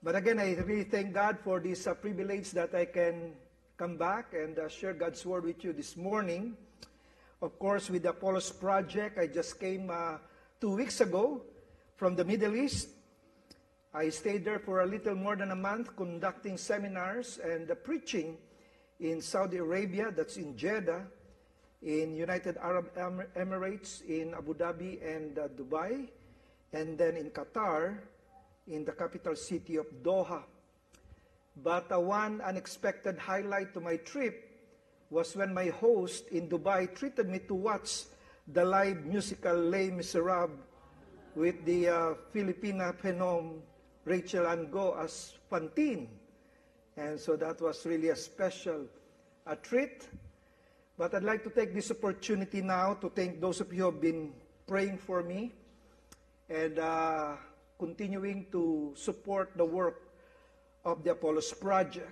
But again, I really thank God for this privilege that I can come back and share God's Word with you this morning. Of course, with the Apollos Project, I just came 2 weeks ago from the Middle East. I stayed there for a little more than a month conducting seminars and preaching in Saudi Arabia, that's in Jeddah, in United Arab Emirates, in Abu Dhabi and Dubai, and then in Qatar, in the capital city of Doha. But one unexpected highlight to my trip was when my host in Dubai treated me to watch the live musical Les Miserables with the Filipina phenom Rachel Ango as Fantine. And so that was really a special treat. But I'd like to take this opportunity now to thank those of you who have been praying for me and continuing to support the work of the Apollos Project.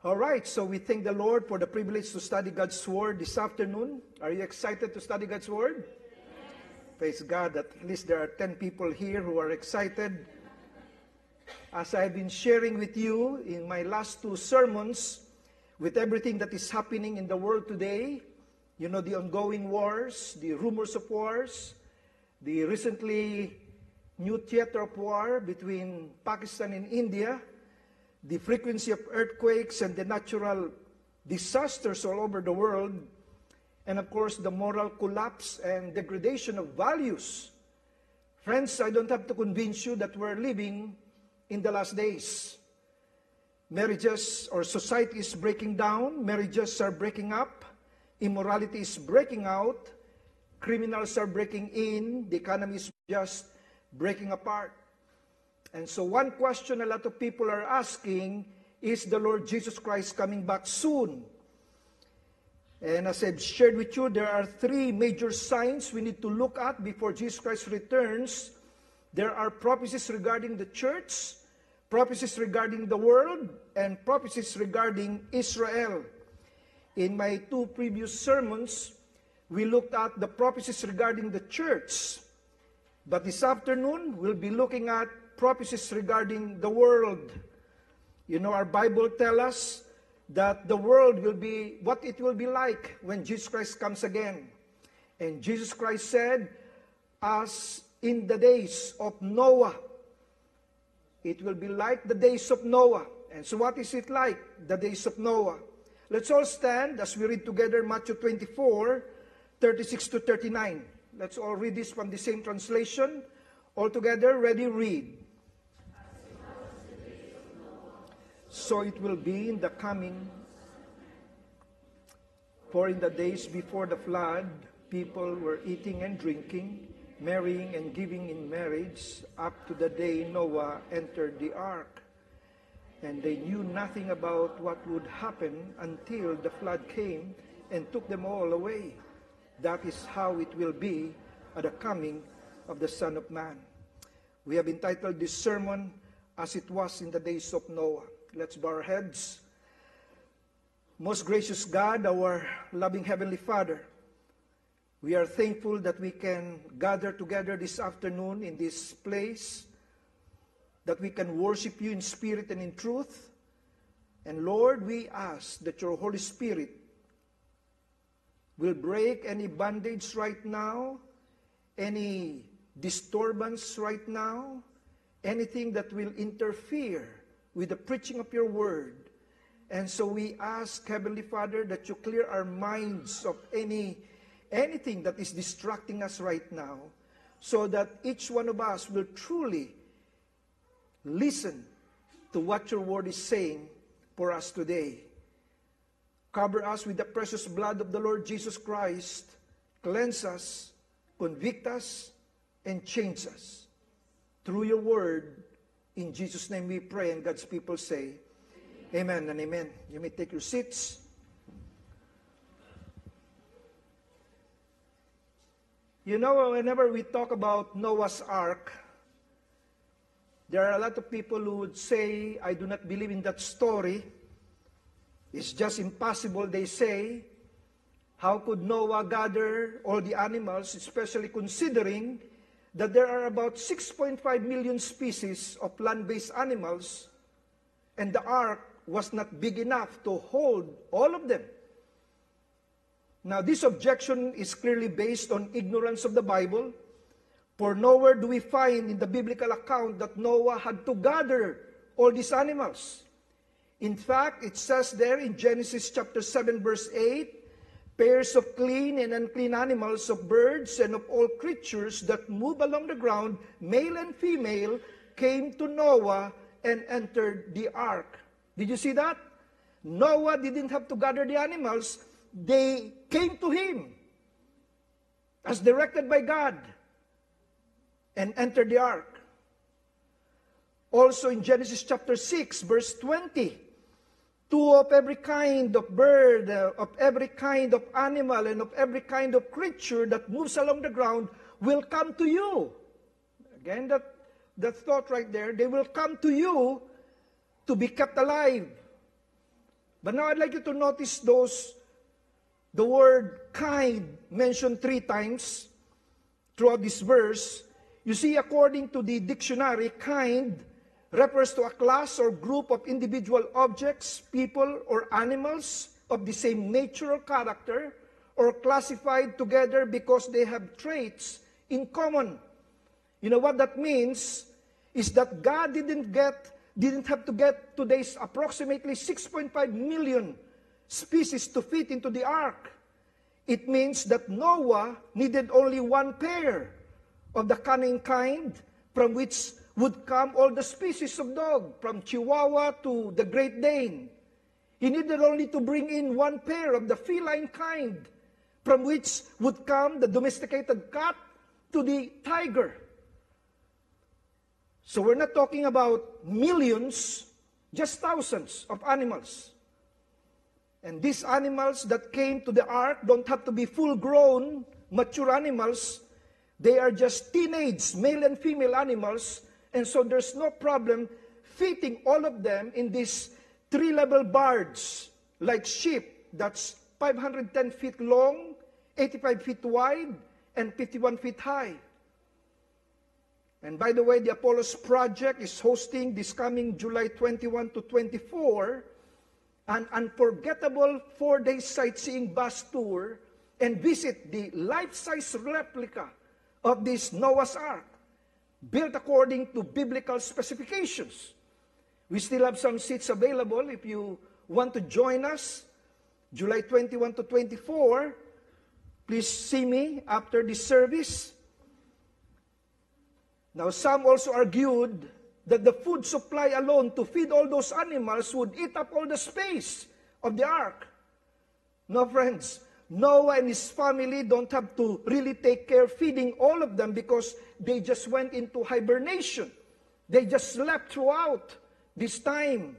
All right, so we thank the Lord for the privilege to study God's Word this afternoon. Are you excited to study God's Word? Yes. Praise God that at least there are 10 people here who are excited. As I've been sharing with you in my last 2 sermons, with everything that is happening in the world today, you know, the ongoing wars, the rumors of wars, the recently new theater of war between Pakistan and India, the frequency of earthquakes and the natural disasters all over the world, and of course the moral collapse and degradation of values. Friends, I don't have to convince you that we're living in the last days. Marriages or society is breaking down, marriages are breaking up, immorality is breaking out, criminals are breaking in, the economy is just breaking apart. And so one question a lot of people are asking, is the Lord Jesus Christ coming back soon? And as I've shared with you, there are 3 major signs we need to look at before Jesus Christ returns. There are prophecies regarding the church, prophecies regarding the world, and prophecies regarding Israel. In my 2 previous sermons, we looked at the prophecies regarding the church. But this afternoon, we'll be looking at prophecies regarding the world. You know, our Bible tells us that the world will be what it will be like when Jesus Christ comes again. And Jesus Christ said, as in the days of Noah, it will be like the days of Noah. And so what is it like, the days of Noah? Let's all stand as we read together Matthew 24, 36 to 39. Let's all read this from the same translation. All together, ready, read. So it will be in the coming. For in the days before the flood, people were eating and drinking, marrying and giving in marriage, up to the day Noah entered the ark. And they knew nothing about what would happen until the flood came and took them all away. That is how it will be at the coming of the Son of Man. We have entitled this sermon, As It Was in the Days of Noah. Let's bow our heads. Most gracious God, our loving Heavenly Father, we are thankful that we can gather together this afternoon in this place, that we can worship you in spirit and in truth. And Lord, we ask that your Holy Spirit will break any bondage right now, any disturbance right now, anything that will interfere with the preaching of your word. And so we ask, Heavenly Father, that you clear our minds of anything that is distracting us right now, so that each one of us will truly listen to what your word is saying for us today. Cover us with the precious blood of the Lord Jesus Christ. Cleanse us, convict us, and change us. Through your word, in Jesus' name we pray, and God's people say, amen and amen. You may take your seats. You know, whenever we talk about Noah's Ark, there are a lot of people who would say, I do not believe in that story. It's just impossible, they say. How could Noah gather all the animals, especially considering that there are about 6.5 million species of land-based animals, and the ark was not big enough to hold all of them. Now, this objection is clearly based on ignorance of the Bible, for nowhere do we find in the biblical account that Noah had to gather all these animals. In fact, it says there in Genesis chapter 7, verse 8, pairs of clean and unclean animals, of birds and of all creatures that move along the ground, male and female, came to Noah and entered the ark. Did you see that? Noah didn't have to gather the animals. They came to him as directed by God and entered the ark. Also in Genesis chapter 6, verse 20, two of every kind of bird, of every kind of animal, and of every kind of creature that moves along the ground will come to you. Again, that thought right there, they will come to you to be kept alive. But now I'd like you to notice the word kind mentioned 3 times throughout this verse. You see, according to the dictionary, kind refers to a class or group of individual objects, people, or animals of the same nature or character, or classified together because they have traits in common. You know what that means? Is that God didn't have to get today's approximately 6.5 million species to fit into the ark. It means that Noah needed only one pair of the canine kind, from which would come all the species of dog, from Chihuahua to the Great Dane. He needed only to bring in one pair of the feline kind, from which would come the domesticated cat to the tiger. So we're not talking about millions, just thousands of animals. And these animals that came to the ark don't have to be full-grown, mature animals. They are just teenage male and female animals. And so there's no problem fitting all of them in these 3-level barge, like ship, that's 510 feet long, 85 feet wide, and 51 feet high. And by the way, the Apollos Project is hosting this coming July 21 to 24 an unforgettable 4-day sightseeing bus tour and visit the life-size replica of this Noah's Ark, built according to biblical specifications. We still have some seats available if you want to join us, July 21 to 24. Please see me after this service. Now, some also argued that the food supply alone to feed all those animals would eat up all the space of the ark. No, friends. Noah and his family don't have to really take care feeding all of them because they just went into hibernation. They just slept throughout this time.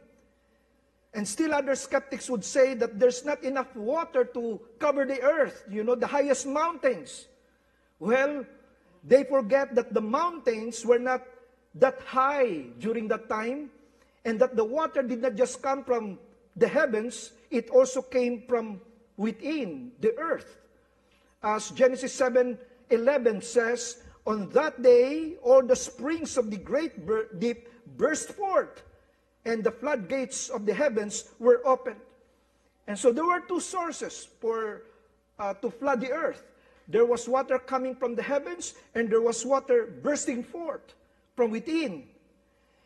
And still other skeptics would say that there's not enough water to cover the earth, the highest mountains. Well, they forget that the mountains were not that high during that time, and that the water did not just come from the heavens, it also came from within the earth. As Genesis 7:11 says, on that day, all the springs of the great deep burst forth, and the floodgates of the heavens were opened. And so there were 2 sources to flood the earth. There was water coming from the heavens, and there was water bursting forth from within.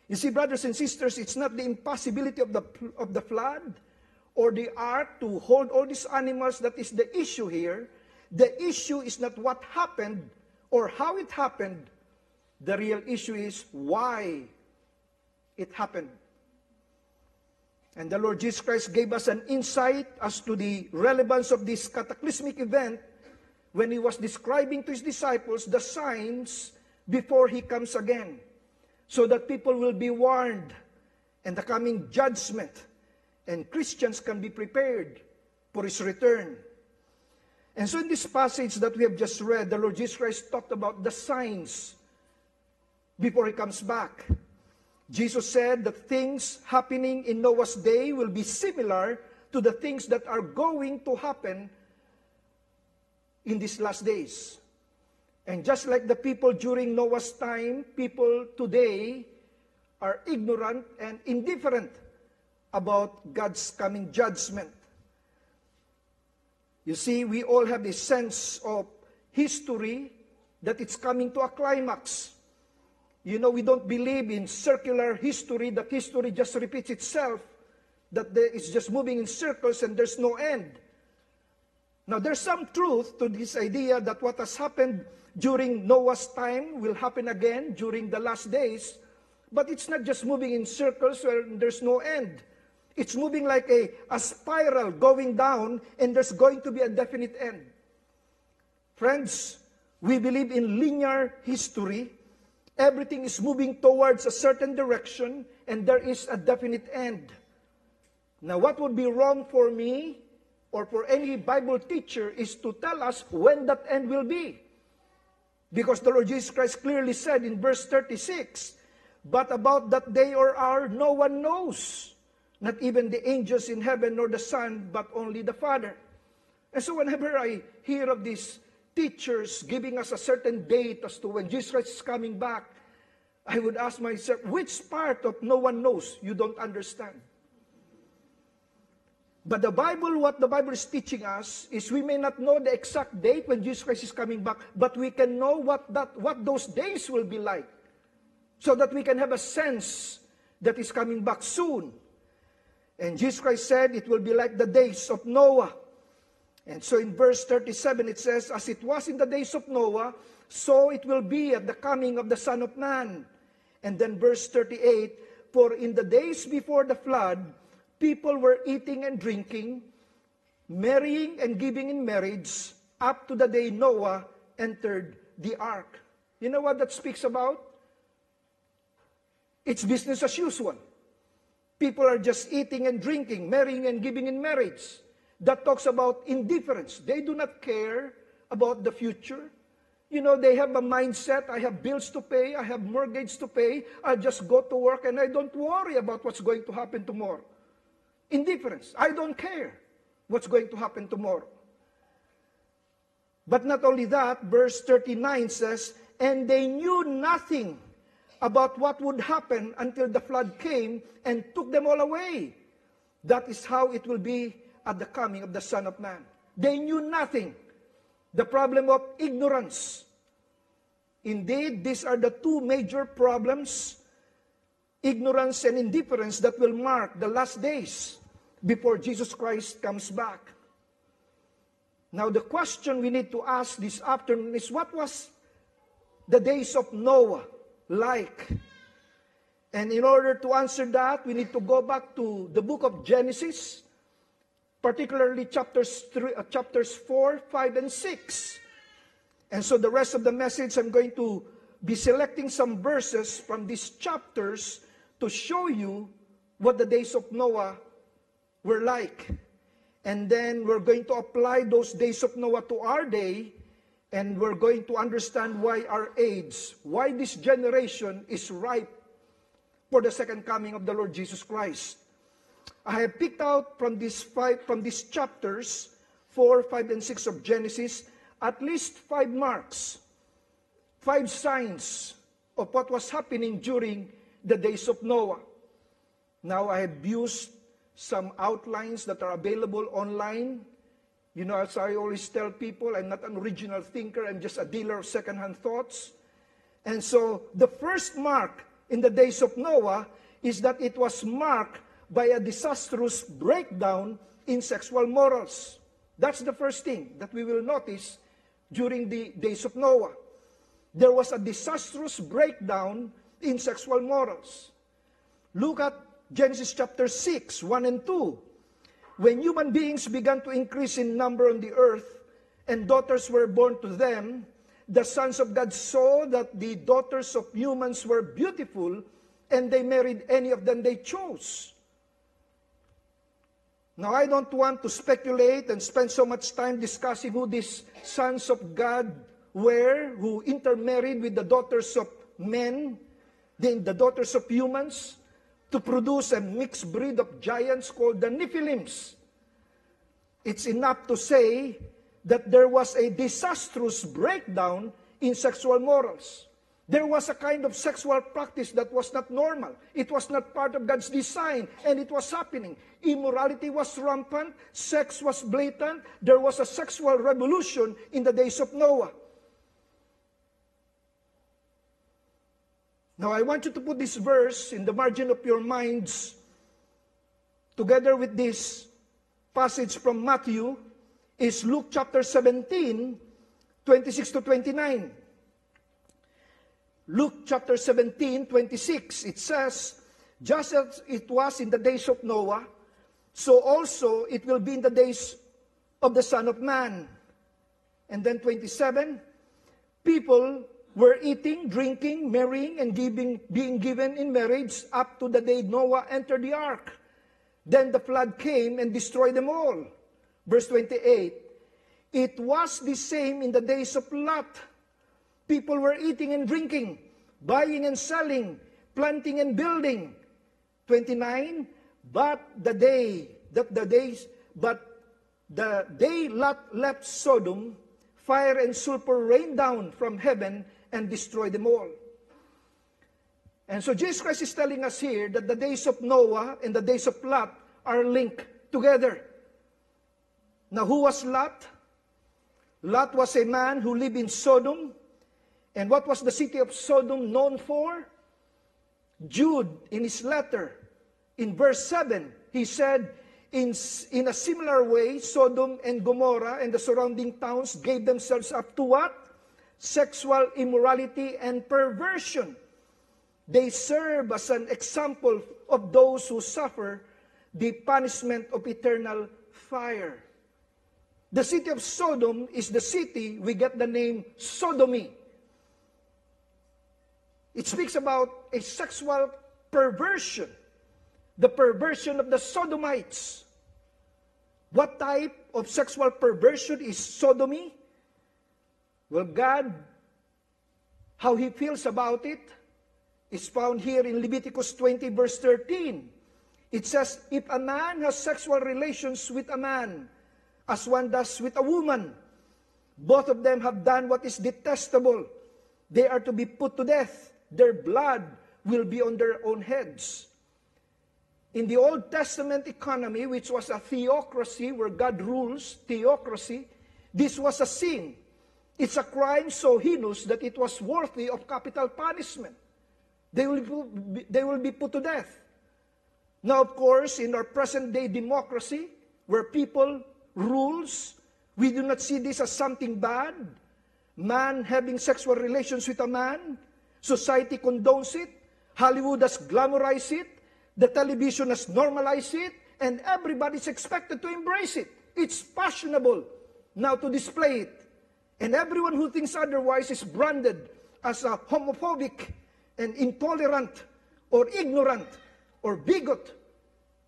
You see, brothers and sisters, it's not the impossibility of the flood or the ark to hold all these animals that is the issue here. The issue is not what happened or how it happened. The real issue is why it happened. And the Lord Jesus Christ gave us an insight as to the relevance of this cataclysmic event when He was describing to His disciples the signs before He comes again, so that people will be warned and the coming judgment, and Christians can be prepared for His return. And so in this passage that we have just read, the Lord Jesus Christ talked about the signs before He comes back. Jesus said that things happening in Noah's day will be similar to the things that are going to happen in these last days. And just like the people during Noah's time, people today are ignorant and indifferent about God's coming judgment. You see, we all have a sense of history that it's coming to a climax. You know, we don't believe in circular history, that history just repeats itself, that it's just moving in circles and there's no end. Now, there's some truth to this idea that what has happened during Noah's time will happen again during the last days, but it's not just moving in circles where there's no end. It's moving like a spiral going down, and there's going to be a definite end. Friends, we believe in linear history. Everything is moving towards a certain direction, and there is a definite end. Now, what would be wrong for me or for any Bible teacher is to tell us when that end will be. Because the Lord Jesus Christ clearly said in verse 36, "But about that day or hour no one knows, not even the angels in heaven nor the Son, but only the Father." And so whenever I hear of these teachers giving us a certain date as to when Jesus Christ is coming back, I would ask myself, which part of no one knows you don't understand? But the Bible, what the Bible is teaching us is we may not know the exact date when Jesus Christ is coming back, but we can know what those days will be like, so that we can have a sense that He's coming back soon. And Jesus Christ said it will be like the days of Noah. And so in verse 37 it says, "As it was in the days of Noah, so it will be at the coming of the Son of Man." And then verse 38, "For in the days before the flood, people were eating and drinking, marrying and giving in marriage, up to the day Noah entered the ark." You know what that speaks about? It's business as usual. People are just eating and drinking, marrying and giving in marriage. That talks about indifference. They do not care about the future. You know, they have a mindset, I have bills to pay, I have mortgage to pay, I just go to work and I don't worry about what's going to happen tomorrow. Indifference. I don't care what's going to happen tomorrow. But not only that, verse 39 says, "And they knew nothing about what would happen until the flood came and took them all away. That is how it will be at the coming of the Son of Man." They knew nothing. The problem of ignorance. Indeed, these are the two major problems, ignorance and indifference, that will mark the last days before Jesus Christ comes back. Now, the question we need to ask this afternoon is, what was the days of Noah like? And in order to answer that, we need to go back to the book of Genesis, particularly chapters 4, 5, and 6. And so the rest of the message, I'm going to be selecting some verses from these chapters to show you what the days of Noah were like. And then we're going to apply those days of Noah to our day, and we're going to understand why our age, why this generation is ripe for the second coming of the Lord Jesus Christ. I have picked out from these chapters, 4, 5, and 6 of Genesis, at least 5 marks, 5 signs of what was happening during the days of Noah. Now, I have used some outlines that are available online. You know, as I always tell people, I'm not an original thinker, I'm just a dealer of second-hand thoughts. And so, the first mark in the days of Noah is that it was marked by a disastrous breakdown in sexual morals. That's the first thing that we will notice during the days of Noah. There was a disastrous breakdown in sexual morals. Look at Genesis chapter 6, 1 and 2. When human beings began to increase in number on the earth, and daughters were born to them, the sons of God saw that the daughters of humans were beautiful, and they married any of them they chose. Now, I don't want to speculate and spend so much time discussing who these sons of God were, who intermarried with the daughters of men, the daughters of humans, to produce a mixed breed of giants called the Nephilims. It's enough to say that there was a disastrous breakdown in sexual morals. There was a kind of sexual practice that was not normal. It was not part of God's design, and it was happening. Immorality was rampant, sex was blatant, there was a sexual revolution in the days of Noah. Now, I want you to put this verse in the margin of your minds, together with this passage from Matthew, is Luke chapter 17, 26 to 29. Luke chapter 17, 26, it says, just as it was in the days of Noah, so also it will be in the days of the Son of Man. And then 27, people were eating, drinking, marrying, and being given in marriage up to the day Noah entered the ark. Then the flood came and destroyed them all. Verse 28, it was the same in the days of Lot. People were eating and drinking, buying and selling, planting and building. 29, but the day Lot left Sodom, fire and sulfur rained down from heaven and destroyed them all. And so Jesus Christ is telling us here that the days of Noah and the days of Lot are linked together. Now, who was Lot? Lot was a man who lived in Sodom. And what was the city of Sodom known for? Jude, in his letter, in verse 7, he said, in a similar way, Sodom and Gomorrah and the surrounding towns gave themselves up to what? Sexual immorality and perversion. They serve as an example of those who suffer the punishment of eternal fire. The city of Sodom is the city we get the name sodomy. It speaks about a sexual perversion, the perversion of the Sodomites. What type of sexual perversion is sodomy? Well, God, how He feels about it is found here in Leviticus 20, verse 13. It says, if a man has sexual relations with a man, as one does with a woman, both of them have done what is detestable. They are to be put to death. Their blood will be on their own heads. In the Old Testament economy, which was a theocracy where God rules, theocracy, this was a sin. It's a crime so heinous that it was worthy of capital punishment. They will be put to death. Now, of course, in our present-day democracy, where people rules, we do not see this as something bad. Man having sexual relations with a man, society condones it, Hollywood has glamorized it, the television has normalized it, and everybody's expected to embrace it. It's fashionable now to display it. And everyone who thinks otherwise is branded as a homophobic and intolerant or ignorant or bigot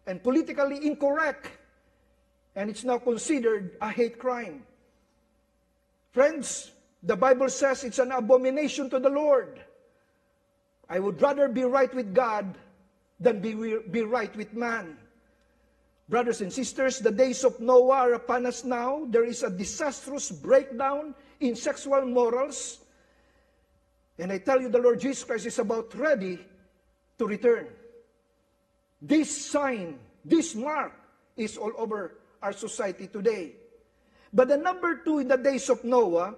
and politically incorrect. And it's now considered a hate crime. Friends, the Bible says it's an abomination to the Lord. I would rather be right with God than be right with man. Brothers and sisters, the days of Noah are upon us now. There is a disastrous breakdown in sexual morals. And I tell you, the Lord Jesus Christ is about ready to return. This sign, this mark, is all over our society today. But the number two, in the days of Noah,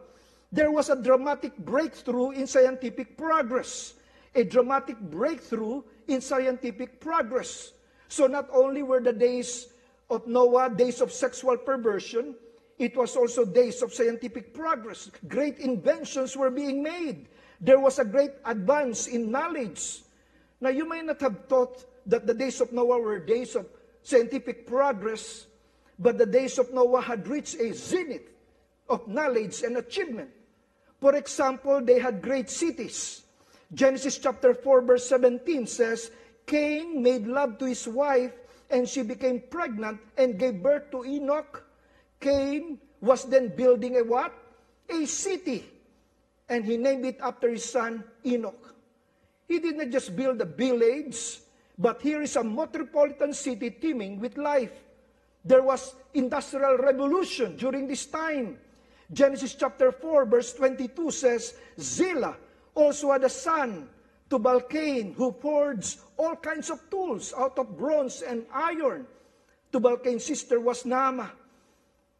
there was a dramatic breakthrough in scientific progress. A dramatic breakthrough in scientific progress. So not only were the days of Noah days of sexual perversion, it was also days of scientific progress. Great inventions were being made. There was a great advance in knowledge. Now, you may not have thought that the days of Noah were days of scientific progress, but the days of Noah had reached a zenith of knowledge and achievement. For example, they had great cities. Genesis chapter 4, verse 17 says, Cain made love to his wife, and she became pregnant and gave birth to Enoch. Cain was then building a what? A city. And he named it after his son Enoch. He did not just build a village, but here is a metropolitan city teeming with life. There was industrial revolution during this time. Genesis chapter 4, verse 22 says, Zillah also had a son, Tubal-Cain, who forged all kinds of tools out of bronze and iron. Tubal-Cain's sister was Naamah.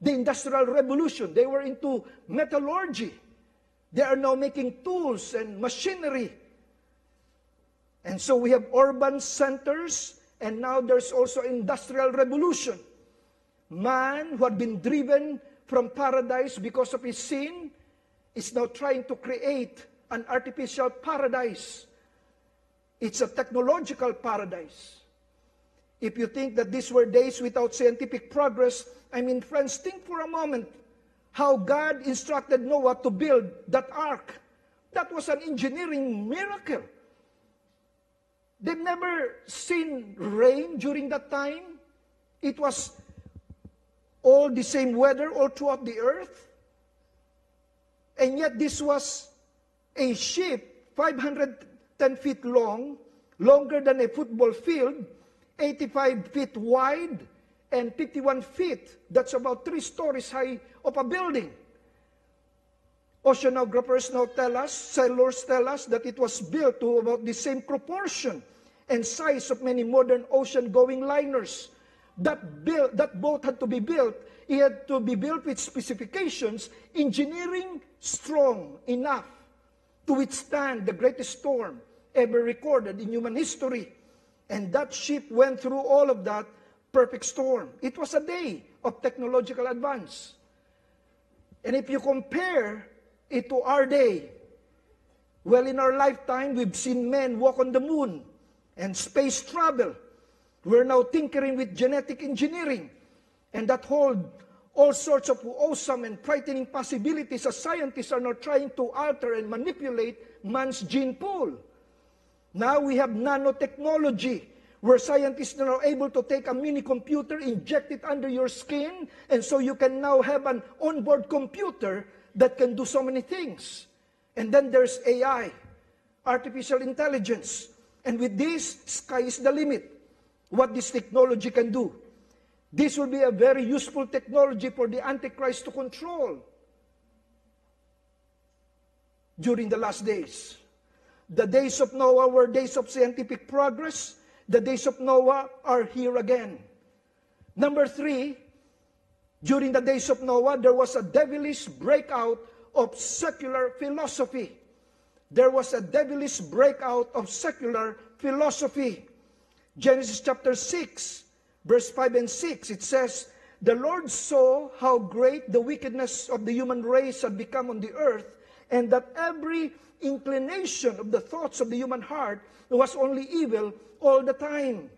The Industrial Revolution, they were into metallurgy. They are now making tools and machinery. And so we have urban centers, and now there's also Industrial Revolution. Man who had been driven from paradise because of his sin is now trying to create an artificial paradise. It's a technological paradise. If you think that these were days without scientific progress, I mean, friends, think for a moment how God instructed Noah to build that ark. That was an engineering miracle. They've never seen rain during that time. It was all the same weather all throughout the earth. And yet this was a ship 510 feet long, longer than a football field, 85 feet wide, and 51 feet. That's about 3 stories high of a building. Oceanographers now tell us, sailors tell us, that it was built to about the same proportion and size of many modern ocean-going liners. That boat had to be built. It had to be built with specifications, engineering strong enough to withstand the greatest storm ever recorded in human history. And that ship went through all of that perfect storm. It was a day of technological advance. And if you compare it to our day, well, in our lifetime, we've seen men walk on the moon and space travel. We're now tinkering with genetic engineering, and that hold all sorts of awesome and frightening possibilities as scientists are now trying to alter and manipulate man's gene pool. Now we have nanotechnology, where scientists are now able to take a mini computer, inject it under your skin, and so you can now have an onboard computer that can do so many things. And then there's AI, artificial intelligence. And with this, sky is the limit. What this technology can do. This will be a very useful technology for the Antichrist to control during the last days. The days of Noah were days of scientific progress. The days of Noah are here again. Number 3, during the days of Noah, there was a devilish breakout of secular philosophy. There was a devilish breakout of secular philosophy. Genesis chapter 6, verse 5 and 6, it says, The Lord saw how great the wickedness of the human race had become on the earth, and that every inclination of the thoughts of the human heart was only evil all the time.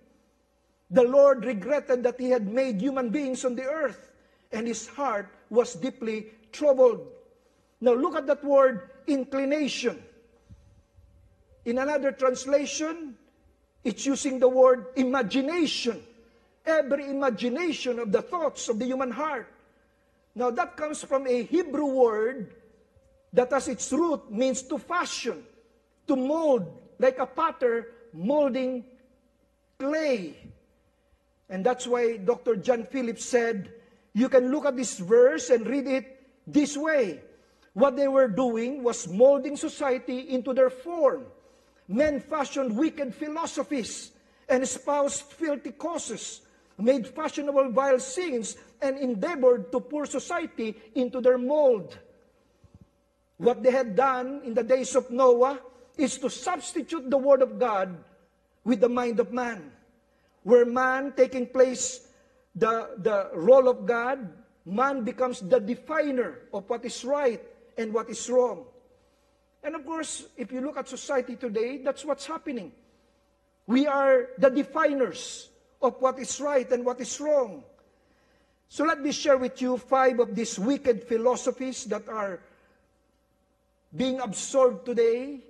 The Lord regretted that he had made human beings on the earth, and his heart was deeply troubled. Now look at that word, inclination. In another translation, it's using the word imagination. Every imagination of the thoughts of the human heart. Now that comes from a Hebrew word that as its root means to fashion, to mold, like a potter molding clay. And that's why Dr. John Phillips said, you can look at this verse and read it this way. What they were doing was molding society into their form. Men fashioned wicked philosophies and espoused filthy causes, made fashionable vile sins, and endeavored to pour society into their mold. What they had done in the days of Noah is to substitute the word of God with the mind of man. Where man taking place the role of God, man becomes the definer of what is right and what is wrong. And of course, if you look at society today, that's what's happening. We are the definers of what is right and what is wrong. So let me share with you 5 of these wicked philosophies that are being absorbed today.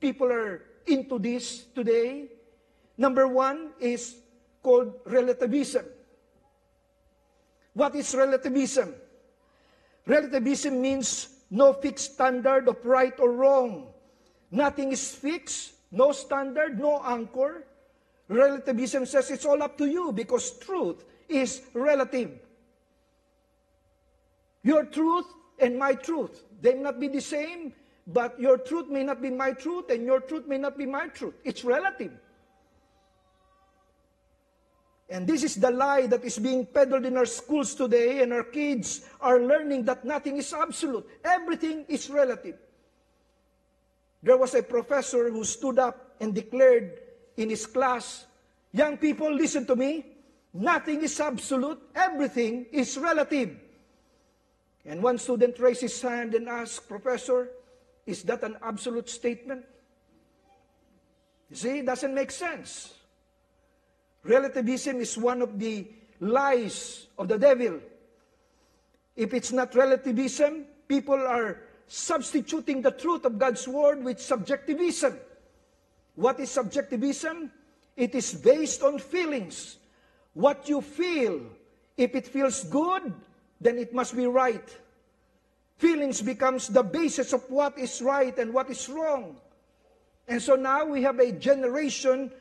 People are into this today. Number 1 is called relativism. What is relativism? Relativism means no fixed standard of right or wrong. Nothing is fixed, no standard, no anchor. Relativism says it's all up to you because truth is relative. Your truth and my truth. They may not be the same, but your truth may not be my truth, and your truth may not be my truth. It's relative. And this is the lie that is being peddled in our schools today, and our kids are learning that nothing is absolute. Everything is relative. There was a professor who stood up and declared in his class, young people, listen to me. Nothing is absolute. Everything is relative. And one student raised his hand and asked, Professor, is that an absolute statement? You see, it doesn't make sense. Relativism is one of the lies of the devil. If it's not relativism, people are substituting the truth of God's word with subjectivism. What is subjectivism? It is based on feelings. What you feel, if it feels good, then it must be right. Feelings becomes the basis of what is right and what is wrong. And so now we have a generation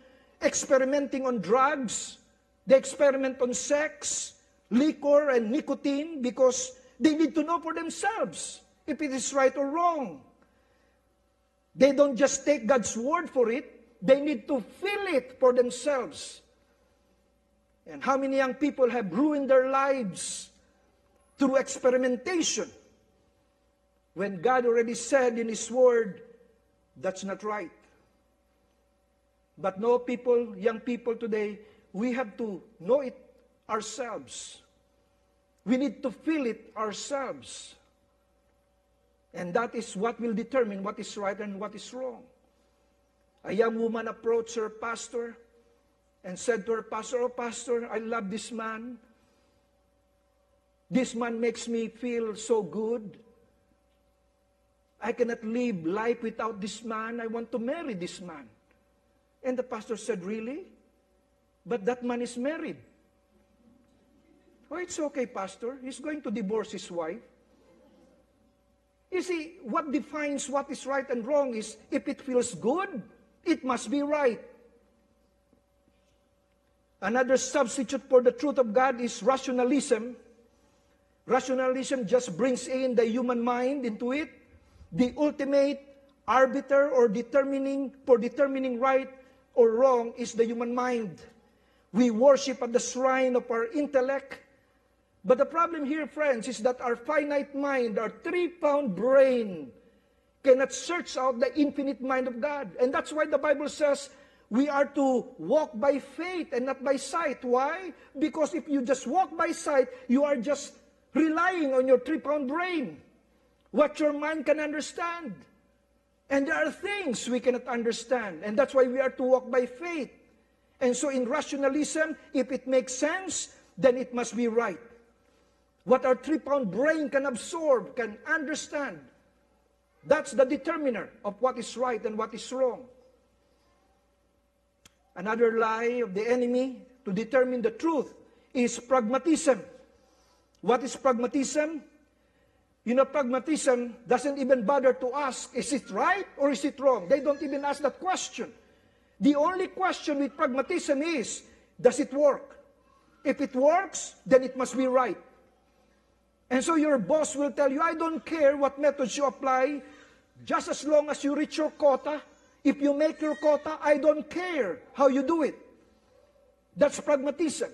experimenting on drugs. They experiment on sex, liquor, and nicotine because they need to know for themselves if it is right or wrong. They don't just take God's word for it. They need to feel it for themselves. And how many young people have ruined their lives through experimentation when God already said in His word, that's not right. But no people, young people today, we have to know it ourselves. We need to feel it ourselves. And that is what will determine what is right and what is wrong. A young woman approached her pastor and said to her pastor, oh pastor, I love this man. This man makes me feel so good. I cannot live life without this man. I want to marry this man. And the pastor said, really? But that man is married. Oh, it's okay, pastor. He's going to divorce his wife. You see, what defines what is right and wrong is if it feels good, it must be right. Another substitute for the truth of God is rationalism. Rationalism just brings in the human mind into it. The ultimate arbiter or determining right or wrong is the human mind. We worship at the shrine of our intellect. But the problem here, friends, is that our finite mind, our 3-pound brain, cannot search out the infinite mind of God. And that's why the Bible says we are to walk by faith and not by sight. Why? Because if you just walk by sight, you are just relying on your 3-pound brain, what your mind can understand. And there are things we cannot understand. And that's why we are to walk by faith. And so in rationalism, if it makes sense, then it must be right. What our 3-pound brain can absorb, can understand, that's the determiner of what is right and what is wrong. Another lie of the enemy to determine the truth is pragmatism. What is pragmatism? You know, pragmatism doesn't even bother to ask, is it right or is it wrong? They don't even ask that question. The only question with pragmatism is, does it work? If it works, then it must be right. And so your boss will tell you, I don't care what methods you apply, just as long as you reach your quota. If you make your quota, I don't care how you do it. That's pragmatism.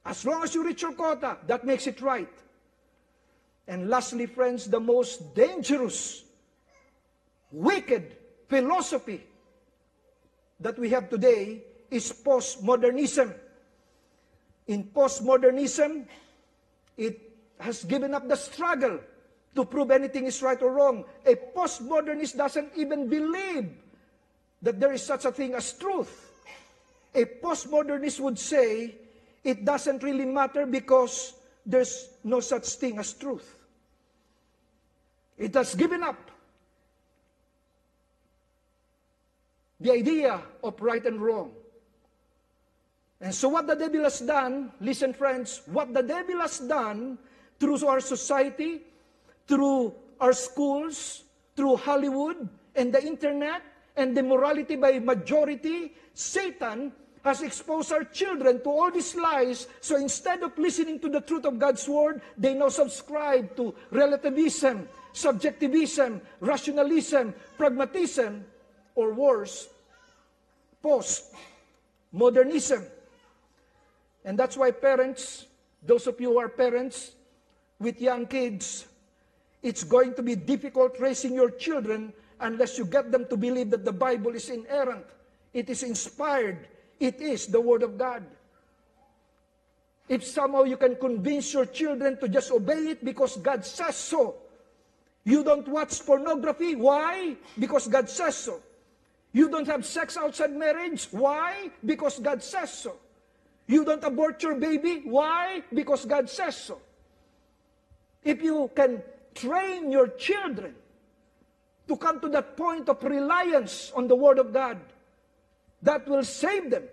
As long as you reach your quota, that makes it right. And lastly, friends, the most dangerous, wicked philosophy that we have today is postmodernism. In postmodernism, it has given up the struggle to prove anything is right or wrong. A postmodernist doesn't even believe that there is such a thing as truth. A postmodernist would say, it doesn't really matter because there's no such thing as truth. It has given up the idea of right and wrong. And so what the devil has done, listen friends, what the devil has done through our society, through our schools, through Hollywood and the internet and the morality by majority, Satan has exposed our children to all these lies, so instead of listening to the truth of God's Word, they now subscribe to relativism, subjectivism, rationalism, pragmatism, or worse, post-modernism. And that's why parents, those of you who are parents with young kids, it's going to be difficult raising your children unless you get them to believe that the Bible is inerrant. It is inspired. It is the Word of God. If somehow you can convince your children to just obey it because God says so. You don't watch pornography. Why? Because God says so. You don't have sex outside marriage. Why? Because God says so. You don't abort your baby. Why? Because God says so. If you can train your children to come to that point of reliance on the Word of God, that will save them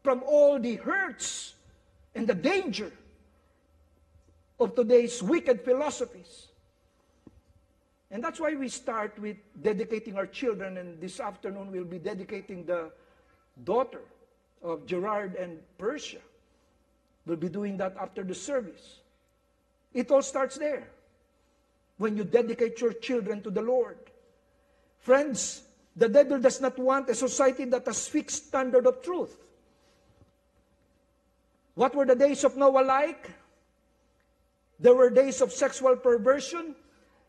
from all the hurts and the danger of today's wicked philosophies. And that's why we start with dedicating our children, and this afternoon we'll be dedicating the daughter of Gerard and Persia. We'll be doing that after the service. It all starts there, when you dedicate your children to the Lord. Friends, the devil does not want a society that has fixed standard of truth. What were the days of Noah like? There were days of sexual perversion,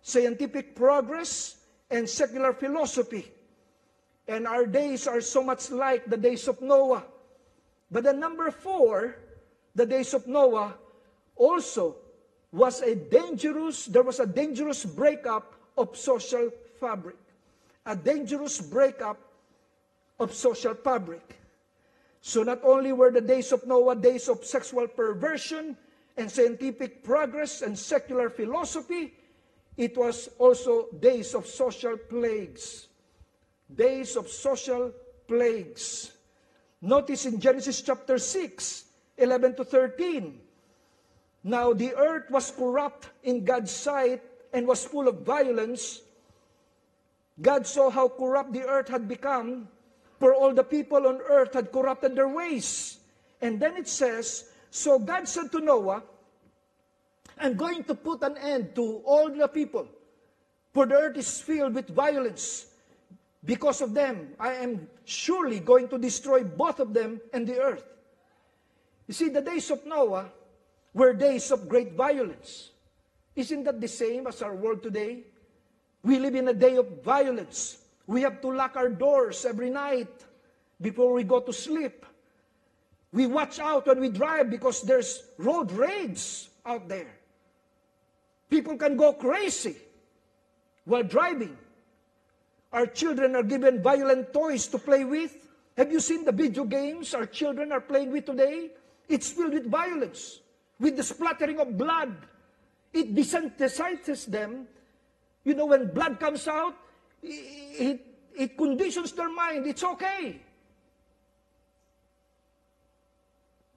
scientific progress, and secular philosophy. And our days are so much like the days of Noah. But the number 4, the days of Noah, also there was a dangerous breakup of social fabric. A dangerous breakup of social fabric. So not only were the days of Noah days of sexual perversion and scientific progress and secular philosophy, it was also days of social plagues. Days of social plagues. Notice in Genesis chapter 6, 11 to 13. Now the earth was corrupt in God's sight and was full of violence. God saw how corrupt the earth had become, for all the people on earth had corrupted their ways. And then it says, so God said to Noah, I'm going to put an end to all the people, for the earth is filled with violence. Because of them, I am surely going to destroy both of them and the earth. You see, the days of Noah were days of great violence. Isn't that the same as our world today? We live in a day of violence. We have to lock our doors every night before we go to sleep. We watch out when we drive because there's road rage out there. People can go crazy while driving. Our children are given violent toys to play with. Have you seen the video games our children are playing with today? It's filled with violence, with the splattering of blood. It desensitizes them. You know, when blood comes out, it conditions their mind. It's okay.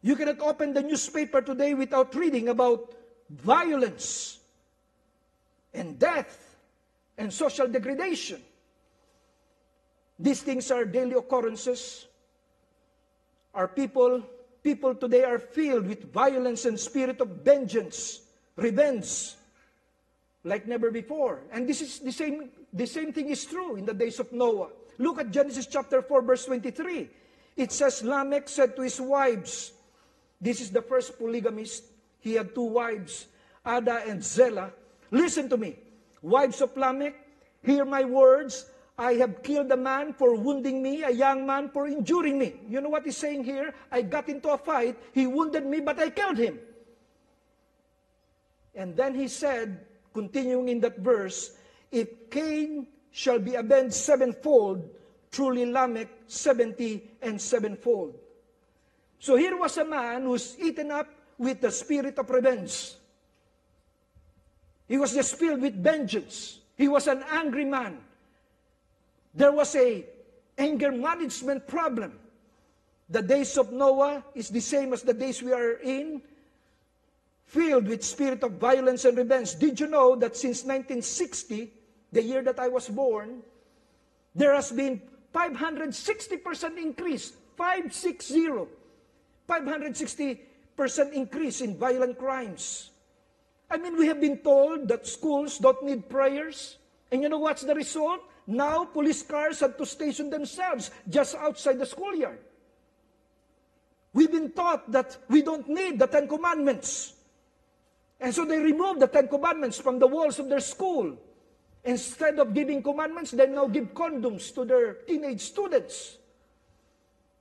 You cannot open the newspaper today without reading about violence and death and social degradation. These things are daily occurrences. Our people today are filled with violence and spirit of vengeance, revenge, like never before. And this is the same thing is true in the days of Noah. Look at Genesis chapter 4, verse 23. It says, Lamech said to his wives, this is the first polygamist. He had 2 wives, Ada and Zillah. Listen to me, wives of Lamech, hear my words. I have killed a man for wounding me, a young man for injuring me. You know what he's saying here? I got into a fight, he wounded me, but I killed him. And then he said, continuing in that verse, if Cain shall be avenged 7-fold, truly Lamech 70 and 7-fold. So here was a man who's eaten up with the spirit of revenge. He was just filled with vengeance. He was an angry man. There was a anger management problem. The days of Noah is the same as the days we are in, filled with spirit of violence and revenge. Did you know that since 1960, the year that I was born, there has been 560% increase, 560% increase in violent crimes. I mean, we have been told that schools don't need prayers. And you know what's the result? Now, police cars have to station themselves just outside the schoolyard. We've been taught that we don't need the Ten Commandments. And so they remove the Ten Commandments from the walls of their school. Instead of giving commandments, they now give condoms to their teenage students.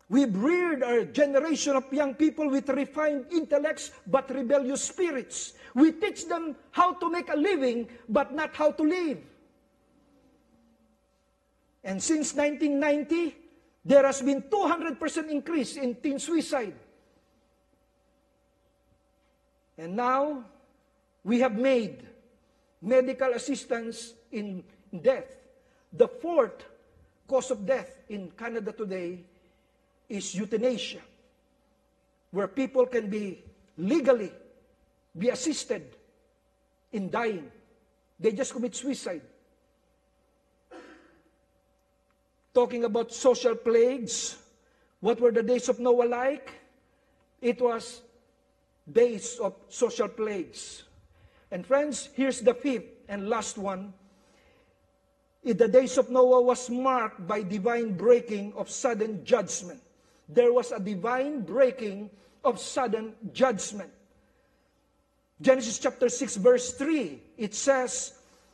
We've reared our generation of young people with refined intellects but rebellious spirits. We teach them how to make a living but not how to live. And since 1990, there has been 200% increase in teen suicide. And now, we have made medical assistance in death. The fourth cause of death in Canada today is euthanasia, where people can be legally be assisted in dying. They just commit suicide. Talking about social plagues, what were the days of Noah like? It was days of social plagues. And friends, here's the fifth and last one. The days of Noah was marked by divine breaking of sudden judgment. There was a divine breaking of sudden judgment. Genesis chapter 6 verse 3, it says,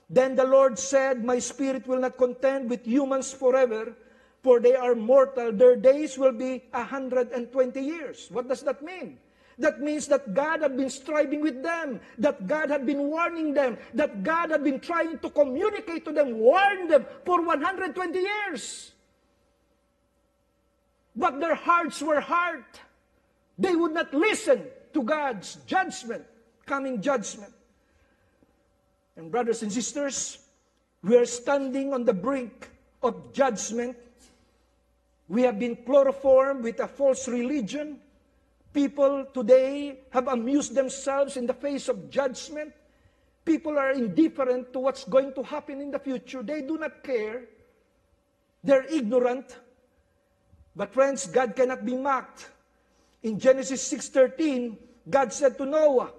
"Then the Lord said, My spirit will not contend with humans forever, for they are mortal. Their days will be 120 years. What does that mean? That means that God had been striving with them, that God had been warning them, that God had been trying to communicate to them, warn them for 120 years. But their hearts were hard. They would not listen to God's judgment, coming judgment. And brothers and sisters, we are standing on the brink of judgment. We have been chloroformed with a false religion. People today have amused themselves in the face of judgment. People are indifferent to what's going to happen in the future. They do not care. They're ignorant. But friends, God cannot be mocked. In Genesis 6:13, God said to Noah,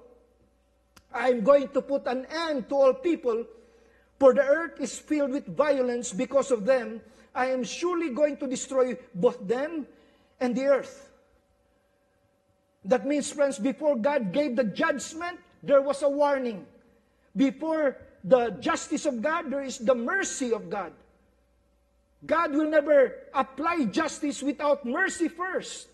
I am going to put an end to all people, for the earth is filled with violence because of them. I am surely going to destroy both them and the earth. That means, friends, before God gave the judgment, there was a warning. Before the justice of God, there is the mercy of God. God will never apply justice without mercy first.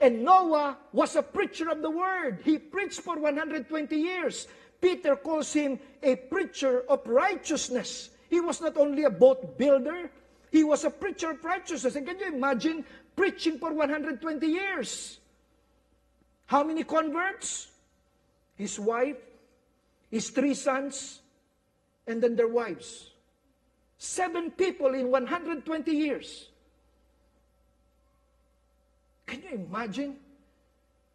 And Noah was a preacher of the word. He preached for 120 years. Peter calls him a preacher of righteousness. He was not only a boat builder, he was a preacher of righteousness. And can you imagine preaching for 120 years? How many converts? His wife, his 3 sons, and then their wives. 7 people in 120 years. Can you imagine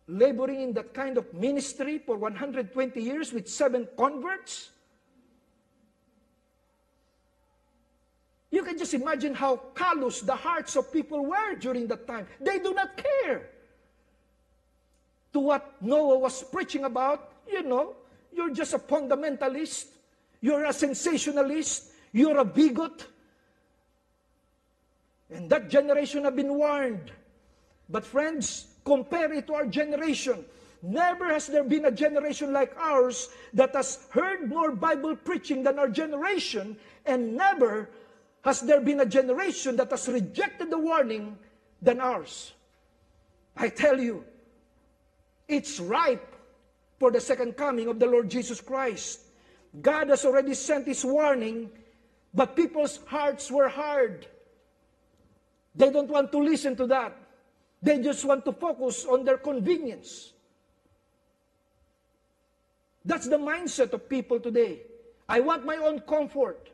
laboring in that kind of ministry for 120 years with 7 converts? You can just imagine how callous the hearts of people were during that time. They do not care to what Noah was preaching about. You know, you're just a fundamentalist. You're a sensationalist. You're a bigot. And that generation have been warned. But friends, compare it to our generation. Never has there been a generation like ours that has heard more Bible preaching than our generation, and never has there been a generation that has rejected the warning than ours. I tell you, it's ripe for the second coming of the Lord Jesus Christ. God has already sent His warning, but people's hearts were hard. They don't want to listen to that. They just want to focus on their convenience. That's the mindset of people today. I want my own comfort.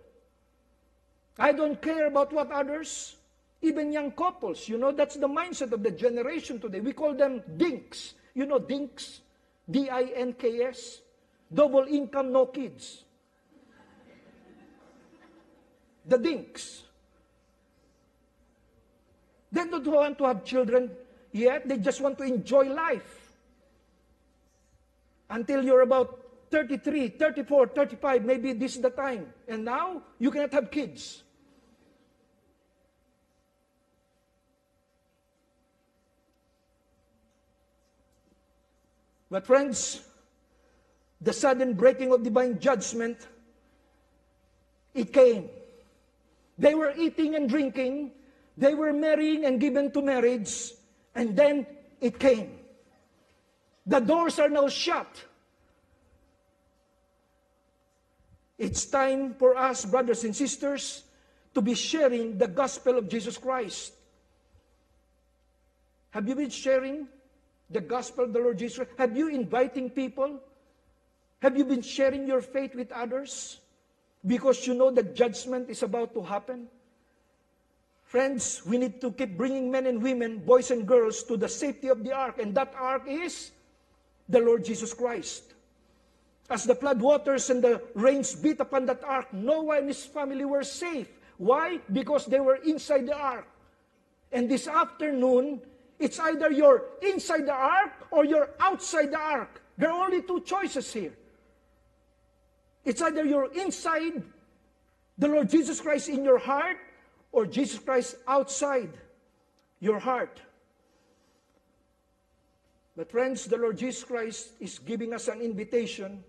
I don't care about what others, even young couples, that's the mindset of the generation today. We call them dinks. You know dinks? D-I-N-K-S. Double income, no kids. The dinks. They don't want to have children yet. They just want to enjoy life. Until you're about 33, 34, 35, maybe this is the time. And now, you cannot have kids. But friends, the sudden breaking of divine judgment, it came. They were eating and drinking. They were marrying and given to marriage. And then it came. The doors are now shut. It's time for us, brothers and sisters, to be sharing the gospel of Jesus Christ. Have you been sharing the gospel of the Lord Jesus Christ? Have you inviting people? Have you been sharing your faith with others? Because you know that judgment is about to happen. Friends, we need to keep bringing men and women, boys and girls, to the safety of the ark. And that ark is the Lord Jesus Christ. As the flood waters and the rains beat upon that ark, Noah and his family were safe. Why? Because they were inside the ark. And this afternoon, it's either you're inside the ark or you're outside the ark. There are only two choices here. It's either you're inside the Lord Jesus Christ in your heart or Jesus Christ outside your heart. But friends, the Lord Jesus Christ is giving us an invitation.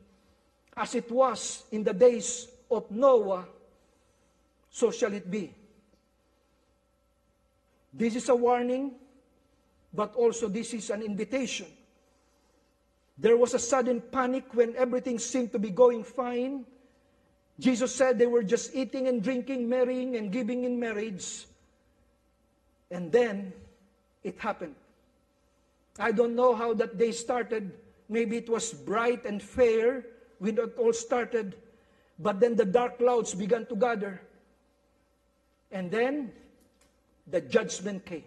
As it was in the days of Noah, so shall it be. This is a warning, but also this is an invitation. There was a sudden panic when everything seemed to be going fine. Jesus said they were just eating and drinking, marrying and giving in marriage. And then it happened. I don't know how that day started. Maybe it was bright and fair when it all started. But then the dark clouds began to gather. And then the judgment came.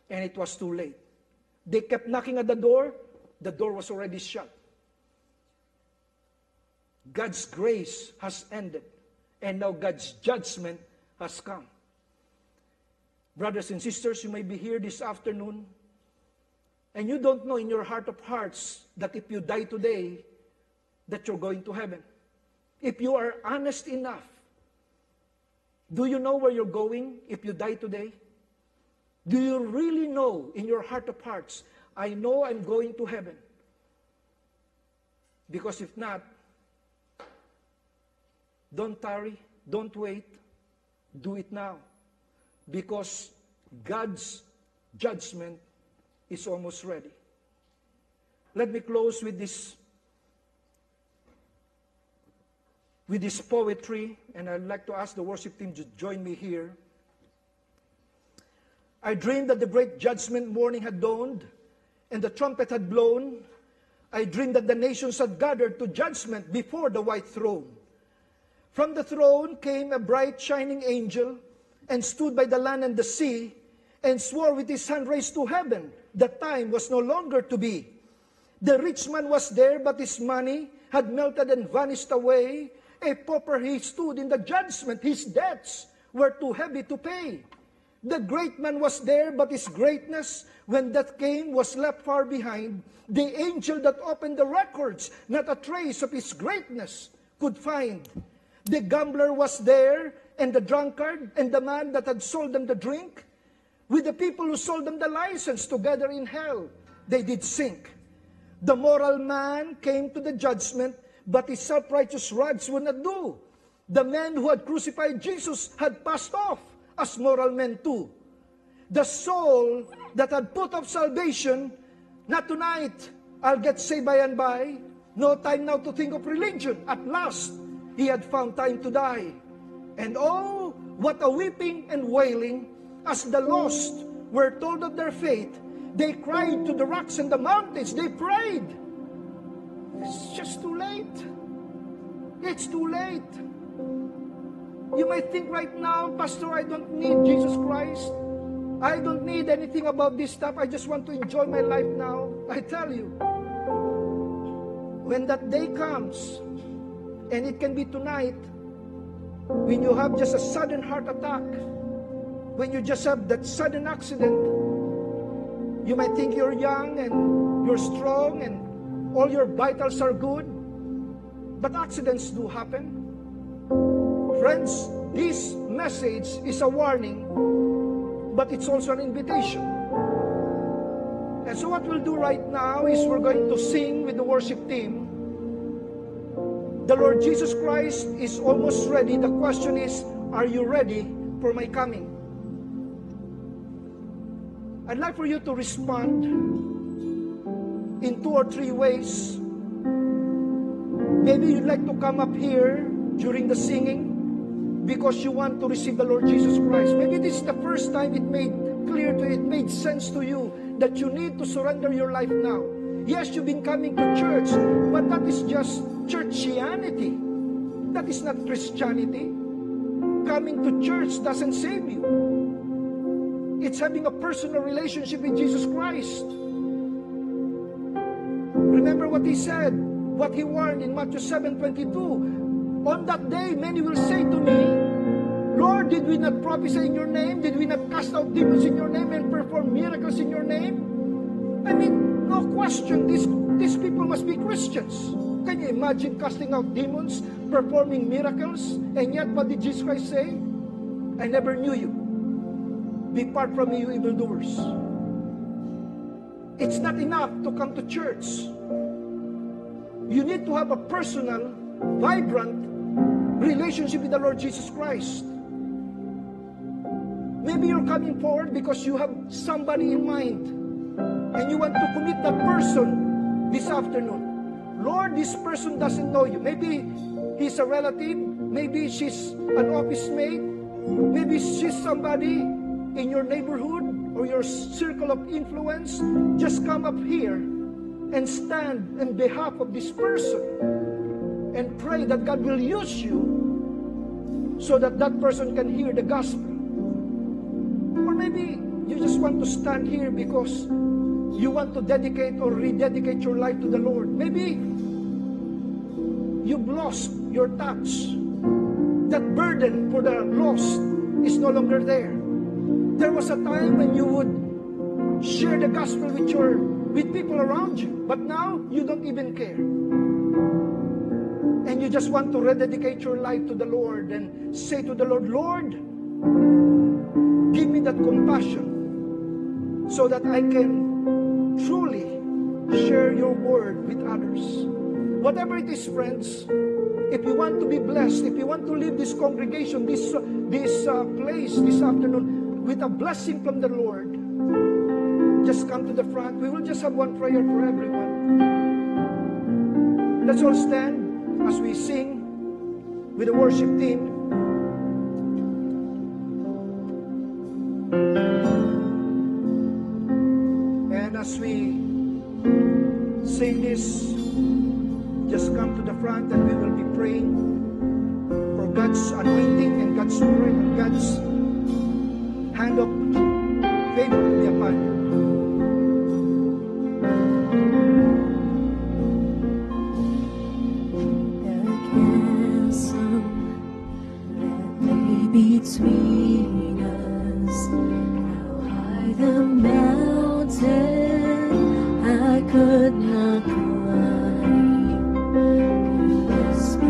And it was too late. They kept knocking at the door. The door was already shut. God's grace has ended. And now God's judgment has come. Brothers and sisters, you may be here this afternoon, and you don't know in your heart of hearts that if you die today, that you're going to heaven. If you are honest enough, do you know where you're going if you die today? Do you really know in your heart of hearts, I know I'm going to heaven? Because if not, don't tarry, don't wait, do it now. Because God's judgment is almost ready. Let me close with this poetry, and I'd like to ask the worship team to join me here. I dreamed that the great judgment morning had dawned, and the trumpet had blown. I dreamed that the nations had gathered to judgment before the white throne. From the throne came a bright shining angel, and stood by the land and the sea, and swore with his hand raised to heaven, that time was no longer to be. The rich man was there, but his money had melted and vanished away. A pauper he stood in the judgment, his debts were too heavy to pay. The great man was there, but his greatness, when that came, was left far behind. The angel that opened the records, not a trace of his greatness could find. The gambler was there, and the drunkard, and the man that had sold them the drink. With the people who sold them the license, together in hell they did sink. The moral man came to the judgment, but his self-righteous rags would not do. The men who had crucified Jesus had passed off as moral men too. The soul that had put off salvation, not tonight, I'll get saved by and by. No time now to think of religion. At last, he had found time to die. And oh, what a weeping and wailing, as the lost were told of their fate. They cried to the rocks and the mountains. They prayed. It's just too late. It's too late. You might think right now, Pastor, I don't need Jesus Christ. I don't need anything about this stuff. I just want to enjoy my life now. I tell you, when that day comes, and it can be tonight, when you have just a sudden heart attack, when you just have that sudden accident, you might think you're young and you're strong and all your vitals are good, but accidents do happen. Friends, this message is a warning, but it's also an invitation. And so what we'll do right now is we're going to sing with the worship team. The Lord Jesus Christ is almost ready. The question is, are you ready for my coming? I'd like for you to respond in 2 or 3 ways. Maybe you'd like to come up here during the singing because you want to receive the Lord Jesus Christ. Maybe this is the first time it made clear to you, it made sense to you that you need to surrender your life now. Yes, you've been coming to church, but that is just churchianity. That is not Christianity. Coming to church doesn't save you. It's having a personal relationship with Jesus Christ. Remember what he said, what he warned in Matthew 7:22. On that day, many will say to me, Lord, did we not prophesy in your name? Did we not cast out demons in your name and perform miracles in your name? I mean, no question, these people must be Christians. Can you imagine casting out demons, performing miracles, and yet what did Jesus Christ say? I never knew you. Depart from me, you evildoers. It's not enough to come to church. You need to have a personal, vibrant relationship with the Lord Jesus Christ. Maybe you're coming forward because you have somebody in mind and you want to commit that person this afternoon. Lord, this person doesn't know you. Maybe he's a relative. Maybe she's an office mate. Maybe she's somebody in your neighborhood or your circle of influence. Just come up here and stand in behalf of this person and pray that God will use you so that that person can hear the gospel. Or maybe you just want to stand here because you want to dedicate or rededicate your life to the Lord. Maybe you've lost your touch. That burden for the lost is no longer there. There was a time when you would share the gospel with people around you, but now you don't even care. And you just want to rededicate your life to the Lord and say to the Lord, Lord, give me that compassion so that I can truly share your word with others. Whatever it is, friends, if you want to be blessed, if you want to leave this congregation, this place this afternoon with a blessing from the Lord, just come to the front. We will just have one prayer for everyone. Let's all stand as we sing with the worship team. And as we sing this, just come to the front and we will be praying for God's anointing and God's strength and God's hand of favor to be upon you. Between us, how high the mountain I could not climb. In desperation,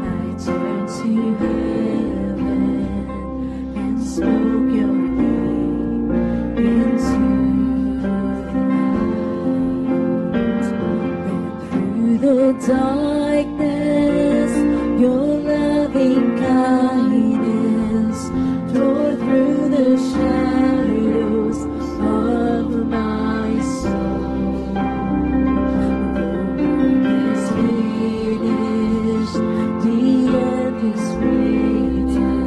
I turned to heaven and spoke your name into the light. And through the darkness, your loving kindness tore through the shadows of my soul. The work is finished, the end is written.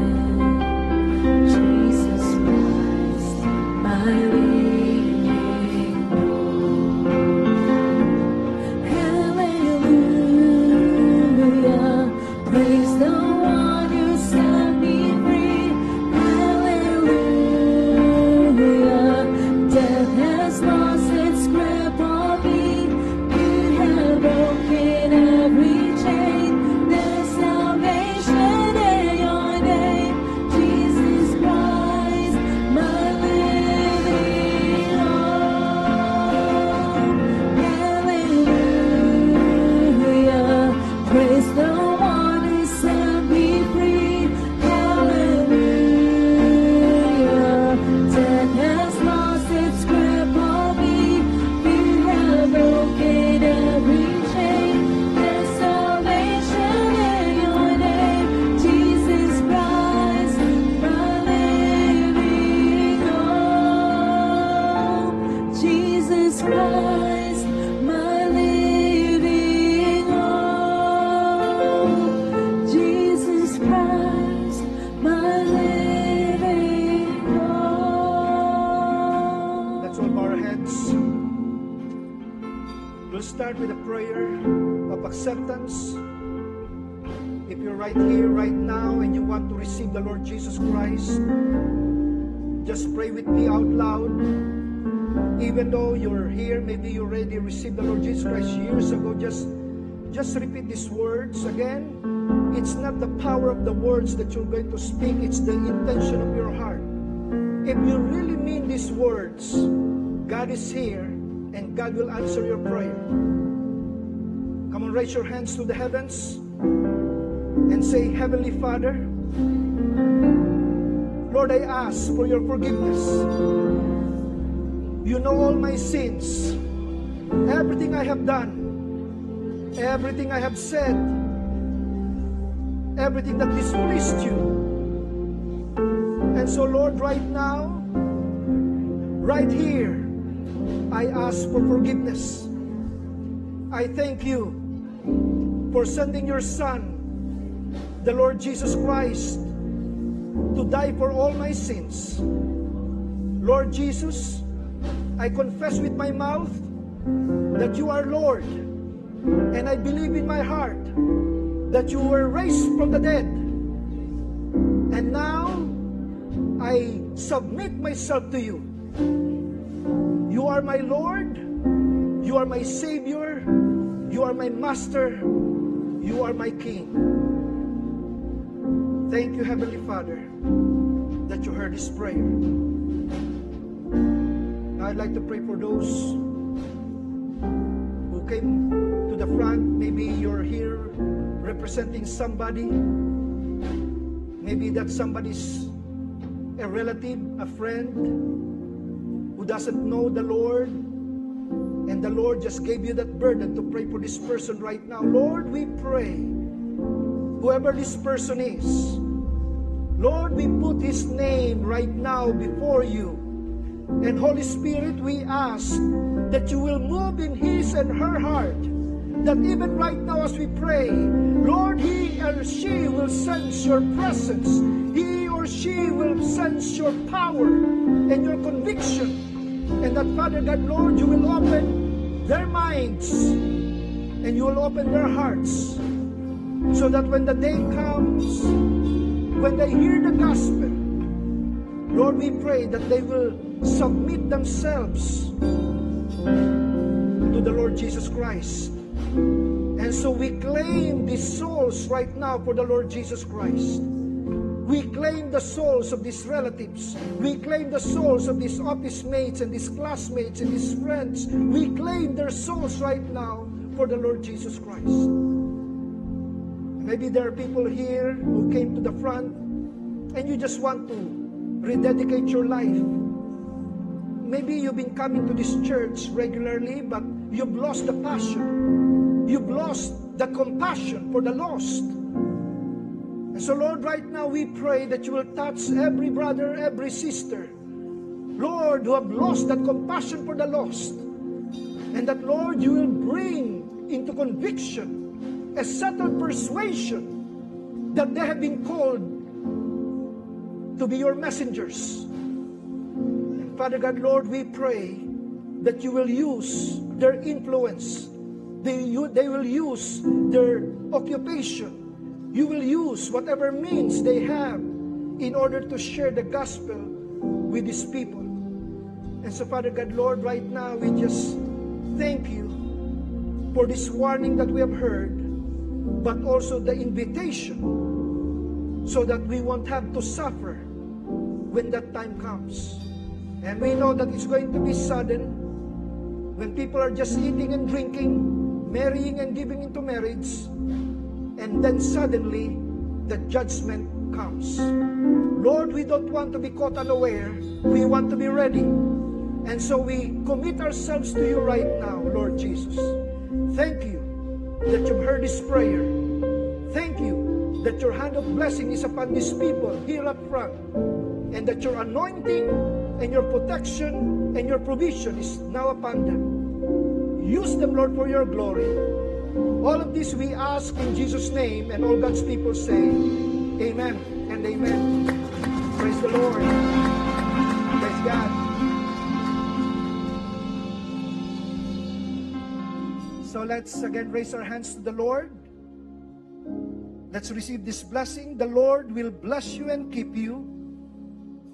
Jesus Christ, my living hope. Hallelujah. Praise the one who set me free. Hallelujah. Death has lost its grip on me. You have broken every chain. There's salvation in your name. We'll start with a prayer of acceptance. If you're right here, right now, and you want to receive the Lord Jesus Christ, just pray with me out loud. Even though you're here, maybe you already received the Lord Jesus Christ years ago, just repeat these words again. It's not the power of the words that you're going to speak, it's the intention of your heart. If you really mean these words, God is here and God will answer your prayer. Come on, raise your hands to the heavens and say, Heavenly Father, Lord, I ask for your forgiveness. You know all my sins, everything I have done, everything I have said, everything that displeased you. And so, Lord, right now, right here, I ask for forgiveness. I thank you for sending your Son, the Lord Jesus Christ, to die for all my sins. Lord Jesus, I confess with my mouth that you are Lord, and I believe in my heart that you were raised from the dead. And now, I submit myself to you. You are my Lord, you are my Savior, you are my Master, you are my King. Thank you, Heavenly Father, that you heard this prayer. Now I'd like to pray for those who came to the front. Maybe you're here representing somebody. Maybe that somebody's a relative, a friend who doesn't know the Lord, and the Lord just gave you that burden to pray for this person right now. Lord, we pray, whoever this person is, Lord, we put his name right now before you. And Holy Spirit, we ask that you will move in his and her heart, that even right now as we pray, Lord, he or she will sense your presence. He or she will sense your power and your conviction. And that, Father God, Lord, you will open their minds and you will open their hearts, so that when the day comes, when they hear the gospel, Lord, we pray that they will submit themselves to the Lord Jesus Christ. And so we claim these souls right now for the Lord Jesus Christ. We claim the souls of these relatives. We claim the souls of these office mates and these classmates and these friends. We claim their souls right now for the Lord Jesus Christ. Maybe there are people here who came to the front and you just want to rededicate your life. Maybe you've been coming to this church regularly, but you've lost the passion. You've lost the compassion for the lost. And so, Lord, right now we pray that you will touch every brother, every sister, Lord, who have lost that compassion for the lost. And that, Lord, you will bring into conviction a settled persuasion that they have been called to be your messengers. And Father God, Lord, we pray that you will use their influence. They will use their occupation. You will use whatever means they have in order to share the gospel with these people. And so, Father God, Lord, right now we just thank you for this warning that we have heard, but also the invitation so that we won't have to suffer when that time comes. And we know that it's going to be sudden when people are just eating and drinking, marrying and giving into marriage, and then suddenly the judgment comes. Lord, we don't want to be caught unaware. We want to be ready. And so we commit ourselves to you right now, Lord Jesus. Thank you that you've heard this prayer. Thank you that your hand of blessing is upon these people here up front, and that your anointing and your protection and your provision is now upon them. Use them, Lord, for your glory. All of this we ask in Jesus' name, and all God's people say, amen and amen. Praise the Lord. Praise God. So let's again raise our hands to the Lord. Let's receive this blessing. The Lord will bless you and keep you.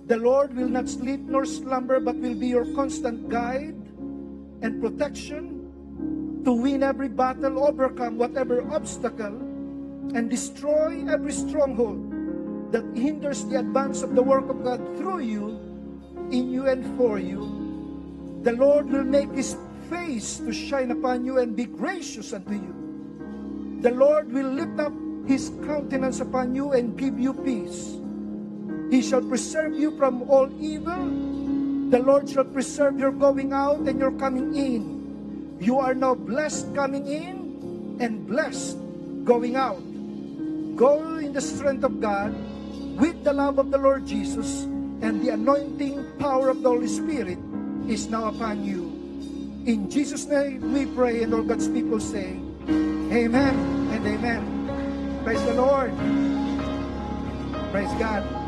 The Lord will not sleep nor slumber, but will be your constant guide and protection to win every battle, overcome whatever obstacle, and destroy every stronghold that hinders the advance of the work of God through you, in you, and for you. The Lord will make His face to shine upon you and be gracious unto you. The Lord will lift up His countenance upon you and give you peace. He shall preserve you from all evil. The Lord shall preserve your going out and your coming in. You are now blessed coming in and blessed going out. Go in the strength of God with the love of the Lord Jesus, and the anointing power of the Holy Spirit is now upon you. In Jesus' name we pray, and all God's people say, Amen and amen. Praise the Lord. Praise God.